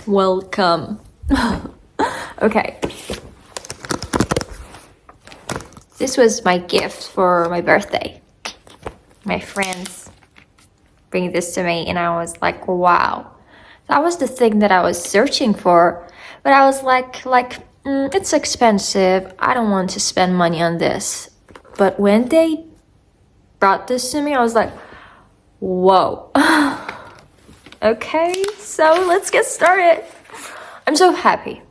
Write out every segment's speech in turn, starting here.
Welcome. Okay. This was my gift for my birthday. My friends bring this to me and I was like, wow. That was the thing that I was searching for. But I was like, it's expensive. I don't want to spend money on this. But when they brought this to me, I was like, whoa. Okay, so let's get started. I'm so happy.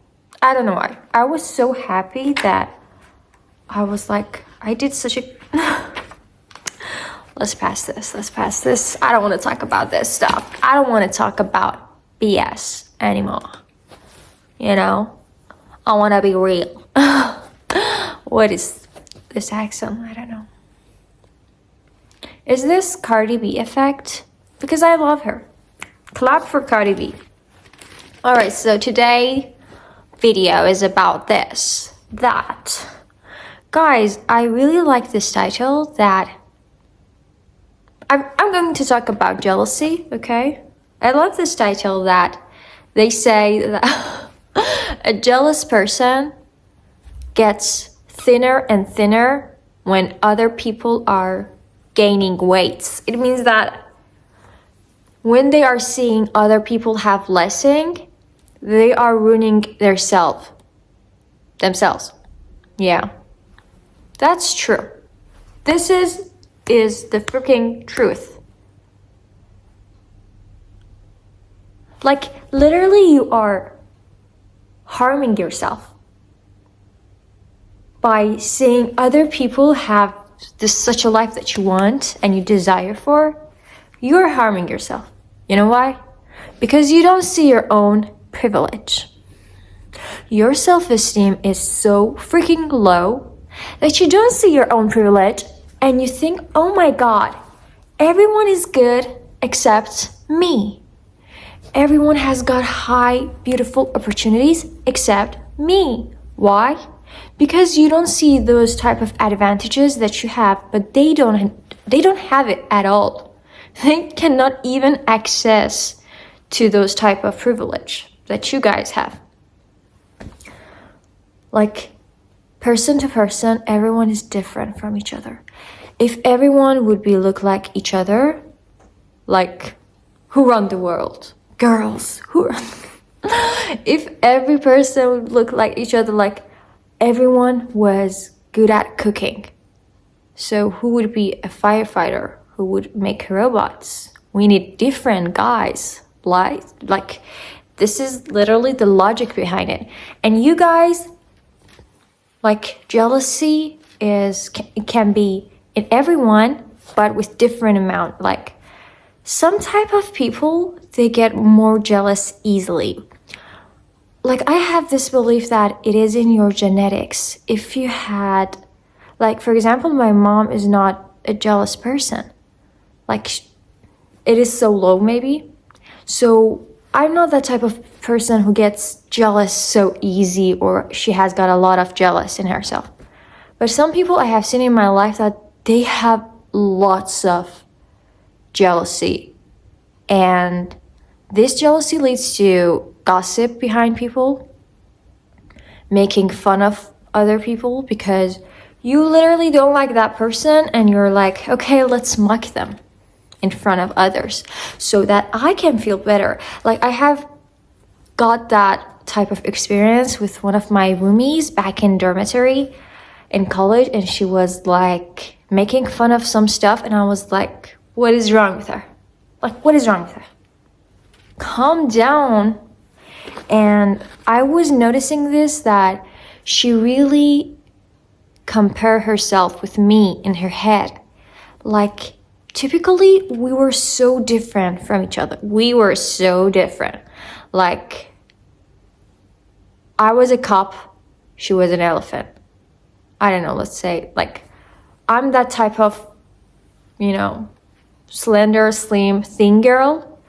I don't know why. I was so happy that I was like, I did such a... Let's pass this. I don't want to talk about this stuff. I don't want to talk about BS anymore. You know? I want to be real. What is this accent? I don't know. Is this Cardi B effect? Because I love her. Clap for Cardi B. Alright, so today video is about this. That. Guys, I really like this title that I'm going to talk about jealousy, okay? I love this title that they say that a jealous person gets thinner and thinner when other people are gaining weight. It means that when they are seeing other people have blessing, they are ruining themselves. Yeah. That's true. This is the freaking truth. Like, literally you are harming yourself by seeing other people have such a life that you want and you desire for. You're harming yourself. You know why? Because you don't see your own privilege. Your self-esteem is so freaking low that you don't see your own privilege and you think, oh my god, everyone is good except me. Everyone has got high, beautiful opportunities except me. Why? Because you don't see those type of advantages that you have, but they don't have it at all. They cannot even access to those type of privilege that you guys have. Like, person to person, everyone is different from each other. If everyone would look like each other, like, who run the world? Girls, who run? If every person would look like each other, like everyone was good at cooking. So who would be a firefighter? Who would make robots? We need different guys. Like this is literally the logic behind it. And you guys, like, jealousy can be in everyone, but with different amount. Like, some type of people, they get more jealous easily. Like, I have this belief that it is in your genetics. If you had, like, for example, my mom is not a jealous person. Like, it is so low maybe. So I'm not that type of person who gets jealous so easy, or she has got a lot of jealous in herself. But some people I have seen in my life that they have lots of jealousy. And this jealousy leads to gossip behind people, making fun of other people because you literally don't like that person and you're like, okay, let's mock them in front of others so that I can feel better. Like, I have got that type of experience with one of my roomies back in dormitory in college, and she was like making fun of some stuff and I was like, what is wrong with her? Like, what is wrong with her? Calm down. And I was noticing this, that she really compared herself with me in her head. Like, typically we were so different from each other. We were so different. Like, I was a cop, she was an elephant. I don't know, let's say, like, I'm that type of, you know, slender, slim, thin girl.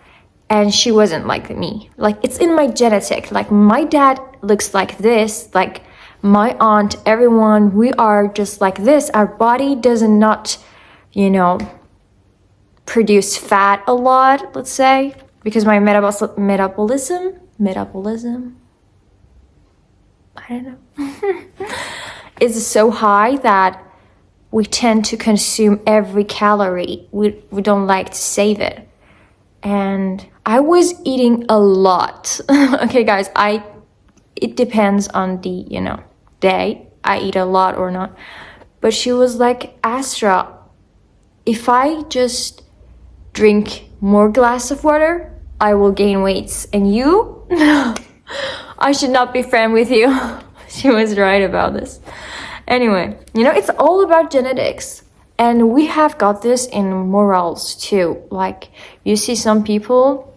And she wasn't like me. Like, it's in my genetic. Like, my dad looks like this. Like, my aunt, everyone, we are just like this. Our body does not, you know, produce fat a lot, let's say. Because my metabolism metabolism, I don't know, is so high that we tend to consume every calorie. We don't like to save it. And I was eating a lot. Okay, guys, it depends on the, day I eat a lot or not. But she was like, Astra, if I just drink more glass of water, I will gain weights. And you? I should not be friend with you. She was right about this. Anyway, it's all about genetics. And we have got this in morals too. Like, you see some people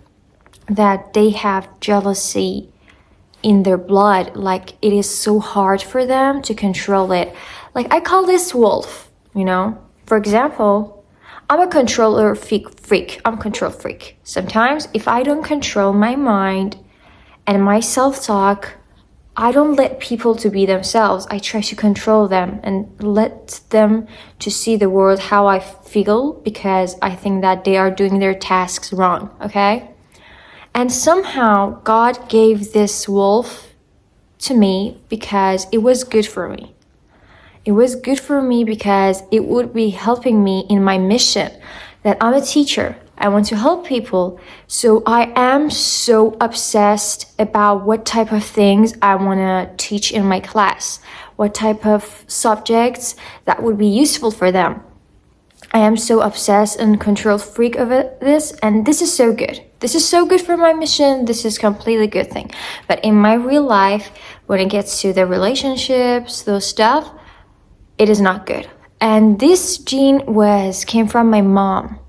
that they have jealousy in their blood. Like, it is so hard for them to control it. Like, I call this wolf, For example, I'm a controller freak. I'm a control freak. Sometimes if I don't control my mind and my self-talk, I don't let people to be themselves. I try to control them and let them to see the world how I feel, because I think that they are doing their tasks wrong, okay? And somehow God gave this wolf to me because it was good for me. It was good for me because it would be helping me in my mission, that I'm a teacher. I want to help people. So I am so obsessed about what type of things I want to teach in my class, what type of subjects that would be useful for them. I am so obsessed and control freak of this, and this is so good. This is so good for my mission. This is completely good thing. But in my real life, when it gets to the relationships, those stuff, it is not good. And this gene came from my mom.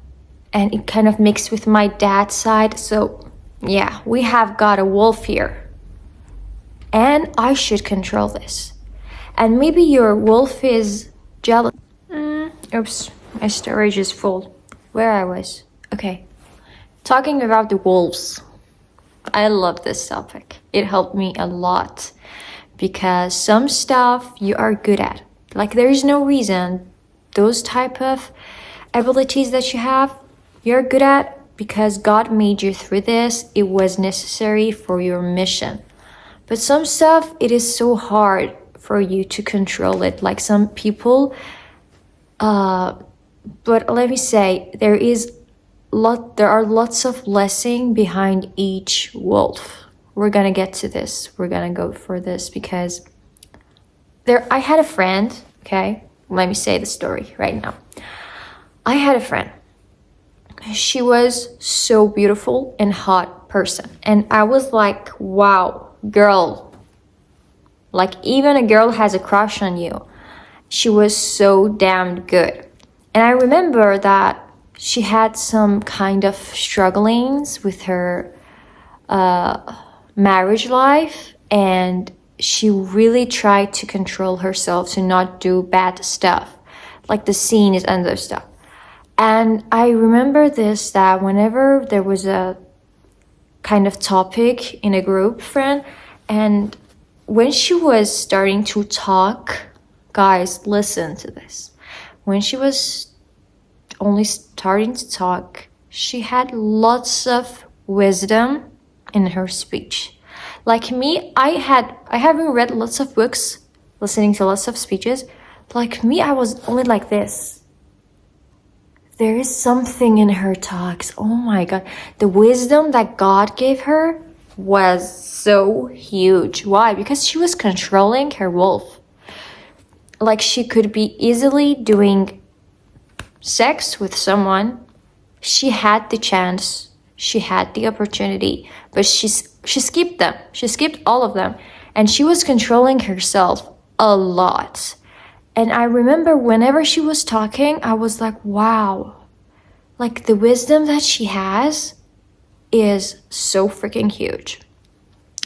And it kind of mixed with my dad's side. So yeah, we have got a wolf here. And I should control this. And maybe your wolf is jealous. Oops, my storage is full. Where I was. Okay. Talking about the wolves. I love this topic. It helped me a lot. Because some stuff you are good at. Like, there is no reason those type of abilities that you have, you're good at, because God made you through this. It was necessary for your mission. But some stuff, it is so hard for you to control it. Like some people, but let me say, there are lots of blessing behind each wolf. We're gonna get to this. We're gonna go for this because I had a friend, okay? Let me say the story right now. I had a friend. She was so beautiful and hot person. And I was like, wow, girl. Like, even a girl has a crush on you. She was so damn good. And I remember that she had some kind of strugglings with her marriage life. And she really tried to control herself to not do bad stuff. Like the scenes and other stuff. And I remember that whenever there was a kind of topic in a group friend, and when she was starting to talk, guys, listen to this. When she was only starting to talk, she had lots of wisdom in her speech. Like me, I haven't read lots of books, listening to lots of speeches. Like me, I was only like this. There is something in her talks. Oh my God. The wisdom that God gave her was so huge. Why? Because she was controlling her wolf. Like, she could be easily doing sex with someone. She had the chance. She had the opportunity. But she skipped them. She skipped all of them. And she was controlling herself a lot. And I remember whenever she was talking, I was like, wow. Like, the wisdom that she has is so freaking huge.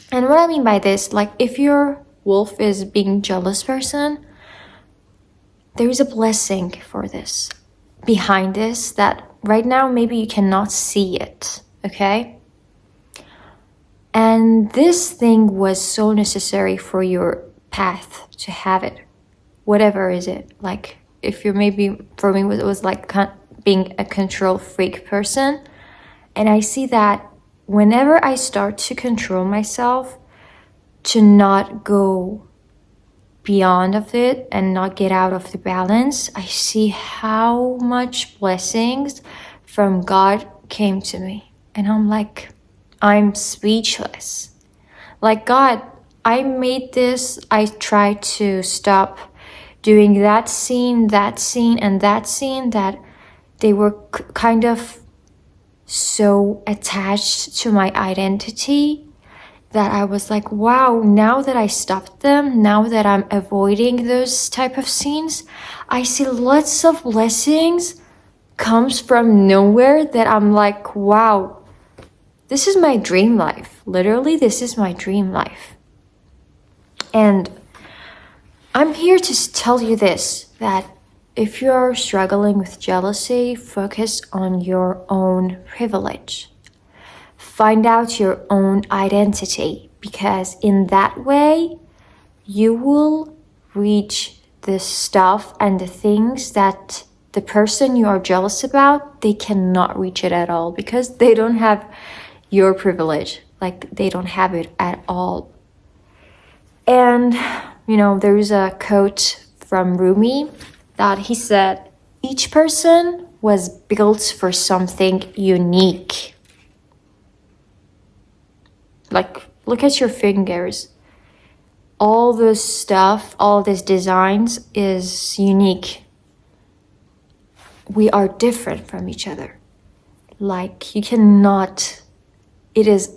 And what I mean by this, like, if your wolf is being jealous person, there is a blessing for this, behind this, that right now maybe you cannot see it, okay? And this thing was so necessary for your path to have it. Whatever is it, like, if you're maybe, for me, it was like being a control freak person. And I see that whenever I start to control myself to not go beyond of it and not get out of the balance, I see how much blessings from God came to me. And I'm like, I'm speechless. Like, God, I made this, I tried to stop doing that scene, and that scene that they were kind of so attached to my identity that I was like, wow, now that I stopped them, now that I'm avoiding those type of scenes, I see lots of blessings comes from nowhere that I'm like, wow, this is my dream life. Literally, this is my dream life. And I'm here to tell you this, that if you're struggling with jealousy, focus on your own privilege. Find out your own identity, because in that way, you will reach the stuff and the things that the person you are jealous about, they cannot reach it at all because they don't have your privilege. Like, they don't have it at all. And, there's a quote from Rumi that he said, each person was built for something unique. Like, look at your fingers. All this stuff, all these designs is unique. We are different from each other. Like, you cannot, it's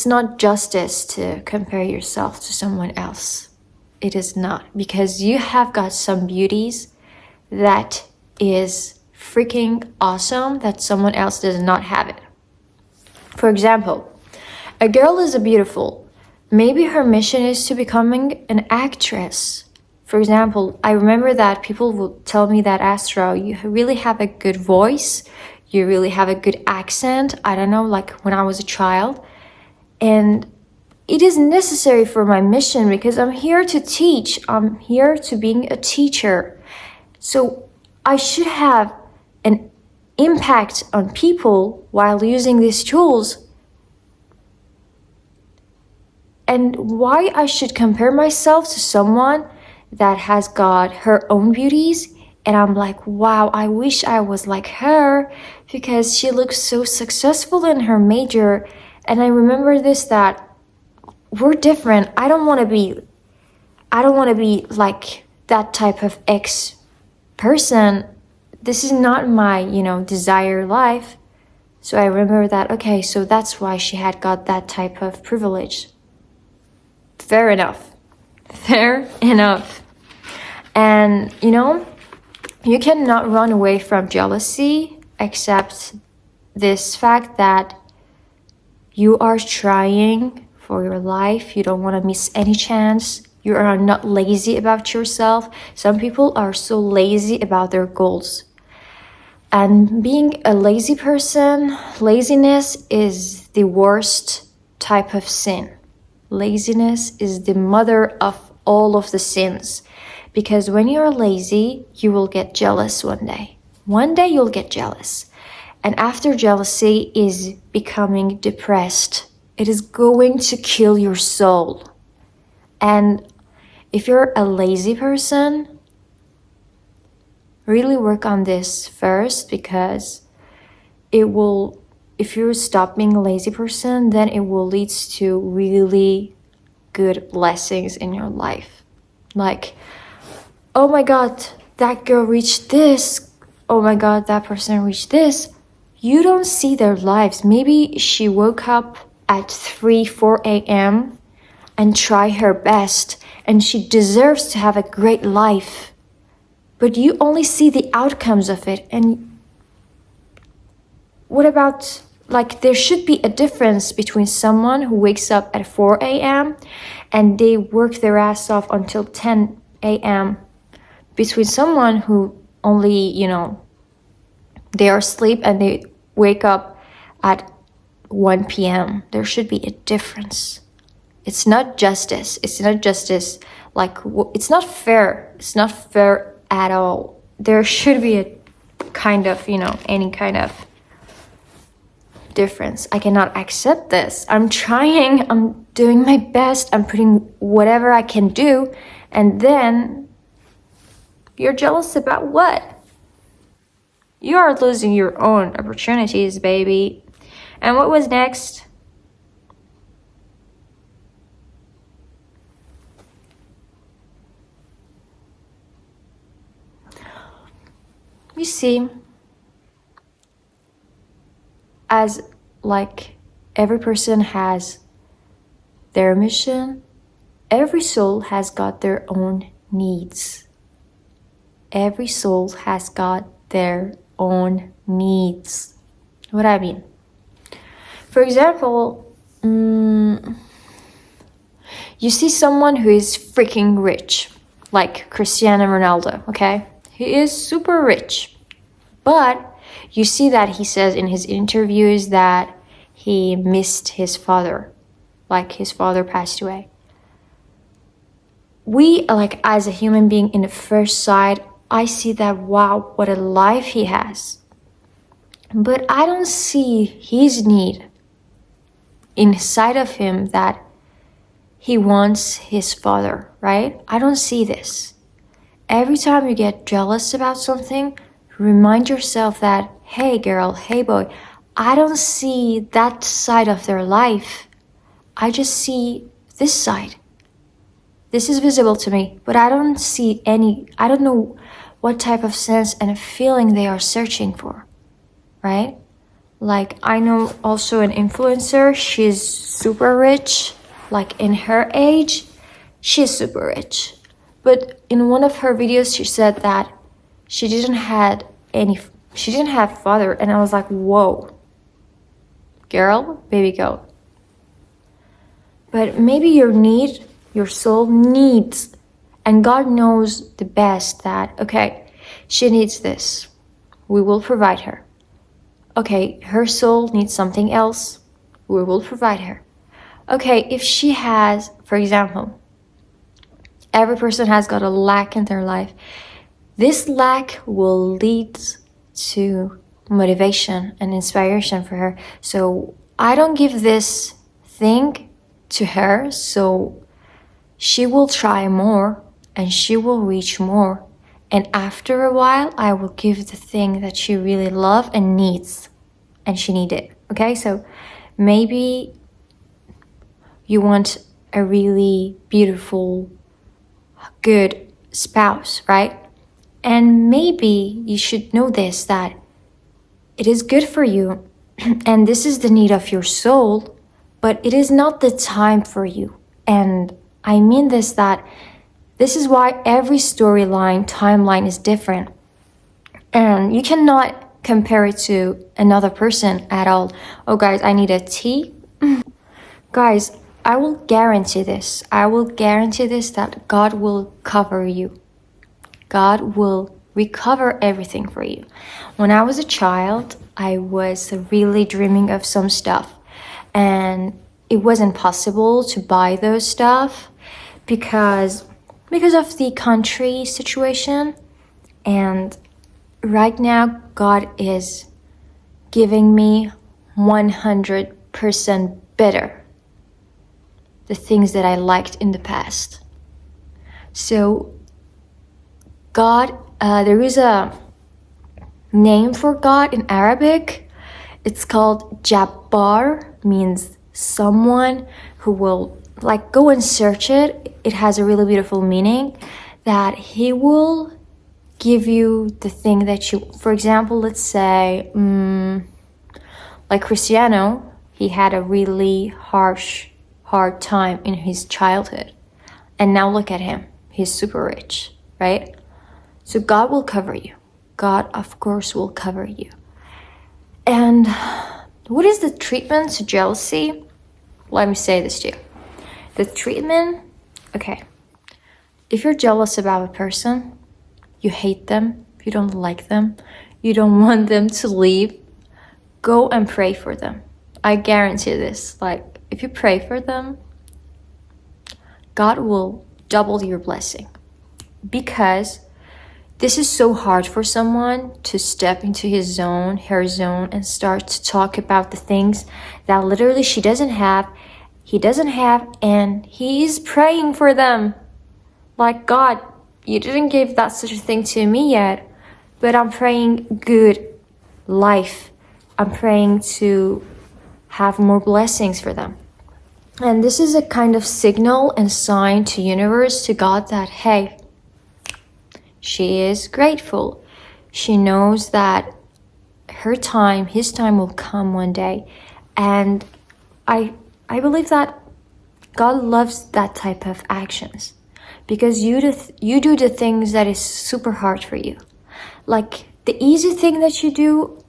not justice to compare yourself to someone else. It is not, because you have got some beauties that is freaking awesome that someone else does not have it. For example, a girl is beautiful. Maybe her mission is to becoming an actress. For example, I remember that people will tell me that, Astro, you really have a good voice. You really have a good accent. I don't know, like when I was a child. And it is necessary for my mission because I'm here to teach. I'm here to being a teacher. So I should have an impact on people while using these tools. And why I should compare myself to someone that has got her own beauties, and I'm like, wow, I wish I was like her because she looks so successful in her major. And I remember this, that we're different. I don't want to be like that type of ex person. This is not my, desired life. So I remember that, okay, so that's why she had got that type of privilege. Fair enough. Fair enough. And, you cannot run away from jealousy except this fact that you are trying for your life. You don't want to miss any chance. You are not lazy about yourself. Some people are so lazy about their goals. And being a lazy person, laziness is the worst type of sin. Laziness is the mother of all of the sins. Because when you're lazy, you will get jealous one day. One day you'll get jealous. And after jealousy is becoming depressed. It is going to kill your soul. And if you're a lazy person, really work on this first, because if you stop being a lazy person, then it will lead to really good blessings in your life. Like, oh my God, that girl reached this. Oh my God, that person reached this. You don't see their lives. Maybe she woke up at 4 a.m. and try her best, and she deserves to have a great life. But you only see the outcomes of it. And what about, like, there should be a difference between someone who wakes up at 4 a.m. and they work their ass off until 10 a.m. between someone who only, they are asleep and they wake up at 1 p.m. There should be a difference. It's not justice. It's not justice. Like, it's not fair. It's not fair at all. There should be a kind of, any kind of difference. I cannot accept this. I'm trying, I'm doing my best, I'm putting whatever I can do, and then you're jealous about what? You are losing your own opportunities, baby. And what was next? You see, as like every person has their mission, every soul has got their own needs. Every soul has got their own needs. What I mean? For example, you see someone who is freaking rich, like Cristiano Ronaldo, okay? He is super rich, but you see that he says in his interviews that he missed his father, like his father passed away. We, like as a human being in the first sight, I see that, wow, what a life he has. But I don't see his need inside of him that he wants his father, right? I don't see this. Every time you get jealous about something, remind yourself that, hey girl, hey boy, I don't see that side of their life. I just see this side. This is visible to me, but I don't see any, I don't know what type of sense and feeling they are searching for, right? Like I know also an influencer, she's super rich, like in her age, she's super rich. But in one of her videos, she said that she didn't have father, and I was like, whoa, girl, baby girl. But maybe your soul needs, and God knows the best that, okay, she needs this. We will provide her. Okay, her soul needs something else. We will provide her. Okay, if she has, for example, every person has got a lack in their life. This lack will lead to motivation and inspiration for her. So I don't give this thing to her, so she will try more and she will reach more. And after a while, I will give the thing that she really loves and needs. And she needs it. Okay, so maybe you want a really beautiful, good spouse, right? And maybe you should know this, that it is good for you and this is the need of your soul, but it is not the time for you. And I mean this, that this is why every storyline, timeline is different. And you cannot compare it to another person at all. Oh guys, I need a tea. Guys, I will guarantee this. I will guarantee this, that God will cover you. God will recover everything for you. When I was a child, I was really dreaming of some stuff. And it wasn't possible to buy those stuff because of the country situation. And right now, God is giving me 100% better the things that I liked in the past. So God, there is a name for God in Arabic. It's called Jabbar, means someone who will, like, go and search it. It has a really beautiful meaning, that he will give you the thing that you, for example, let's say, like Cristiano, he had a really hard time in his childhood. And now look at him. He's super rich, right? So God will cover you. God, of course, will cover you. And what is the treatment to jealousy? Let me say this to you. The treatment, okay. If you're jealous about a person, you hate them, you don't like them, you don't want them to leave, go and pray for them. I guarantee this. Like, if you pray for them, God will double your blessing. Because this is so hard for someone to step into his zone, her zone, and start to talk about the things that literally she doesn't have, he doesn't have, and he's praying for them. Like, God, you didn't give that such a thing to me yet, but I'm praying good life. I'm praying to have more blessings for them. And this is a kind of signal and sign to universe, to God, that, hey, she is grateful. She knows that her time, his time will come one day. And I believe that God loves that type of actions, because you do the things that is super hard for you. Like the easy thing that you do,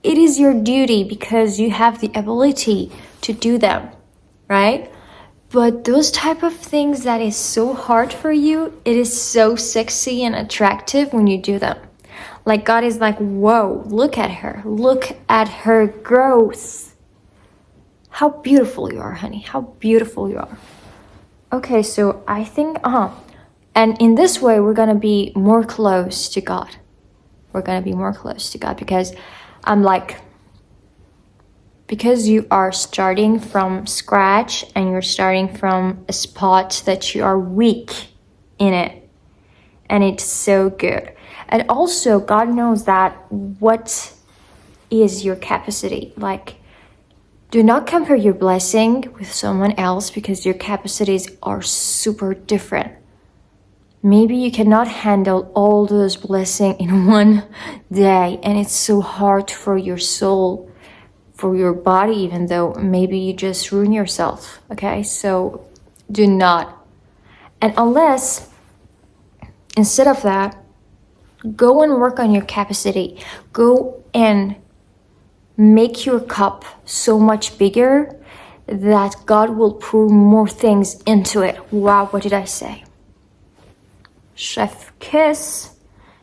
it is your duty because you have the ability to do them, right? But those type of things that is so hard for you, it is so sexy and attractive when you do them. Like God is like, whoa, look at her growth. How beautiful you are, honey, how beautiful you are. Okay, so I think, and in this way, we're gonna be more close to God. We're gonna be more close to God because because you are starting from scratch and you're starting from a spot that you are weak in it. And it's so good. And also, God knows that what is your capacity. Like, do not compare your blessing with someone else because your capacities are super different. Maybe you cannot handle all those blessings in one day, and it's so hard for your soul, for your body, even though maybe you just ruin yourself. Okay, so do not. And unless, instead of that, go and work on your capacity. Go and make your cup so much bigger that God will pour more things into it. Wow, what did I say? Chef kiss.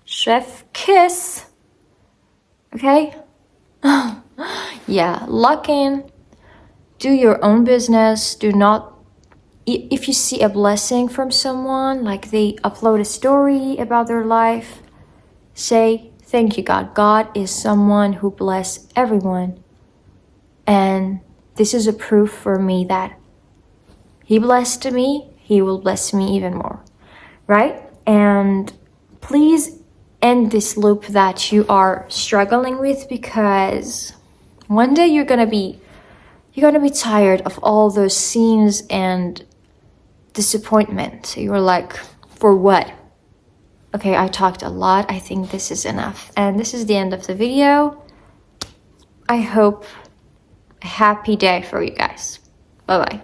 Chef kiss. Okay? Yeah, lock in. Do your own business. Do not, if you see a blessing from someone, like they upload a story about their life, say, thank you, God. God is someone who bless everyone. And this is a proof for me that He blessed me, He will bless me even more. Right? And please end this loop that you are struggling with, because one day you're gonna be tired of all those scenes and disappointment. You're like, for what? Okay, I talked a lot. I think this is enough. And this is the end of the video. I hope a happy day for you guys. Bye-bye.